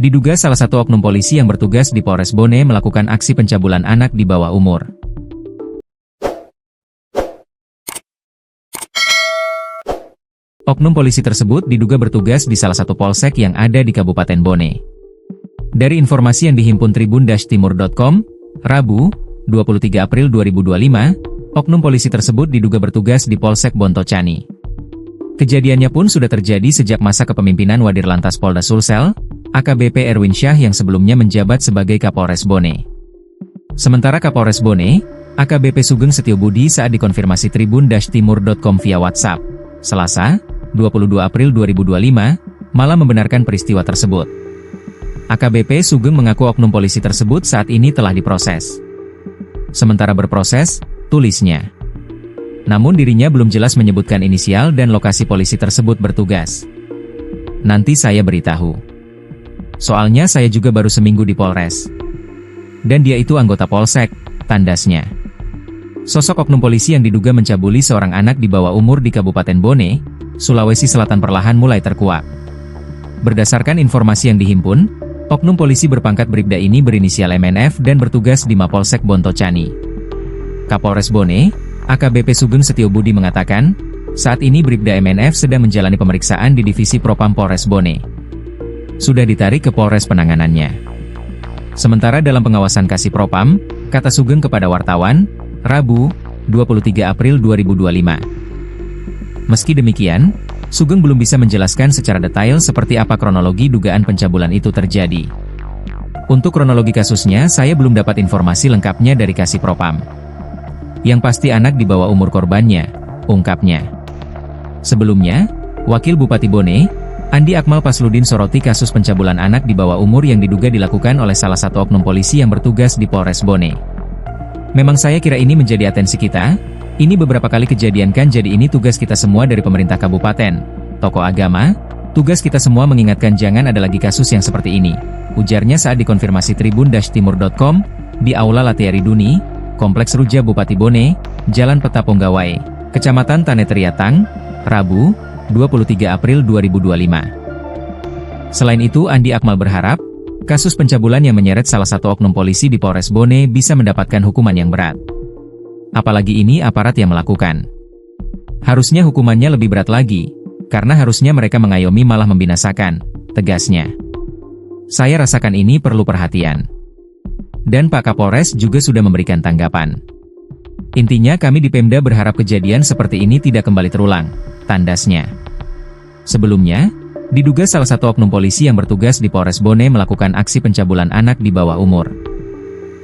Diduga salah satu oknum polisi yang bertugas di Polres Bone melakukan aksi pencabulan anak di bawah umur. Oknum polisi tersebut diduga bertugas di salah satu polsek yang ada di Kabupaten Bone. Dari informasi yang dihimpun tribun-timur.com, Rabu, 23 April 2025, oknum polisi tersebut diduga bertugas di Polsek Bontocani. Kejadiannya pun sudah terjadi sejak masa kepemimpinan Wadirlantas Polda Sulsel, AKBP Erwin Syah yang sebelumnya menjabat sebagai Kapolres Bone. Sementara Kapolres Bone, AKBP Sugeng Setiobudi saat dikonfirmasi tribun-timur.com via WhatsApp, Selasa, 22 April 2025, malah membenarkan peristiwa tersebut. AKBP Sugeng mengaku oknum polisi tersebut saat ini telah diproses. Sementara berproses, tulisnya. Namun dirinya belum jelas menyebutkan inisial dan lokasi polisi tersebut bertugas. Nanti saya beritahu. Soalnya saya juga baru seminggu di Polres. Dan dia itu anggota Polsek, tandasnya. Sosok oknum polisi yang diduga mencabuli seorang anak di bawah umur di Kabupaten Bone, Sulawesi Selatan perlahan mulai terkuak. Berdasarkan informasi yang dihimpun, oknum polisi berpangkat Bribda ini berinisial MNF dan bertugas di Mapolsek Bontocani. Kapolres Bone, AKBP Sugeng Setiobudi mengatakan, saat ini Bribda MNF sedang menjalani pemeriksaan di Divisi Propam Polres Bone. Sudah ditarik ke Polres penanganannya. Sementara dalam pengawasan Kasih Propam, kata Sugeng kepada wartawan, Rabu, 23 April 2025. Meski demikian, Sugeng belum bisa menjelaskan secara detail seperti apa kronologi dugaan pencabulan itu terjadi. Untuk kronologi kasusnya saya belum dapat informasi lengkapnya dari Kasih Propam. Yang pasti anak di bawah umur korbannya, ungkapnya. Sebelumnya, Wakil Bupati Bone, Andi Akmal Pasludin soroti kasus pencabulan anak di bawah umur yang diduga dilakukan oleh salah satu oknum polisi yang bertugas di Polres Bone. Memang saya kira ini menjadi atensi kita, ini beberapa kali kejadian kan, jadi ini tugas kita semua dari pemerintah kabupaten, tokoh agama, tugas kita semua mengingatkan jangan ada lagi kasus yang seperti ini, ujarnya saat dikonfirmasi tribun-timur.com, di Aula Latiari Duni, Kompleks Ruja Bupati Bone, Jalan Peta Ponggawai, Kecamatan Tanetriatang, Rabu, 23 April 2025. Selain itu Andi Akmal berharap, kasus pencabulan yang menyeret salah satu oknum polisi di Polres Bone bisa mendapatkan hukuman yang berat. Apalagi ini aparat yang melakukan. Harusnya hukumannya lebih berat lagi, karena harusnya mereka mengayomi malah membinasakan, tegasnya. Saya rasakan ini perlu perhatian. Dan Pak Kapolres juga sudah memberikan tanggapan. Intinya kami di Pemda berharap kejadian seperti ini tidak kembali terulang, tandasnya. Sebelumnya, diduga salah satu oknum polisi yang bertugas di Polres Bone melakukan aksi pencabulan anak di bawah umur.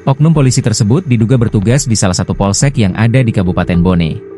Oknum polisi tersebut diduga bertugas di salah satu polsek yang ada di Kabupaten Bone.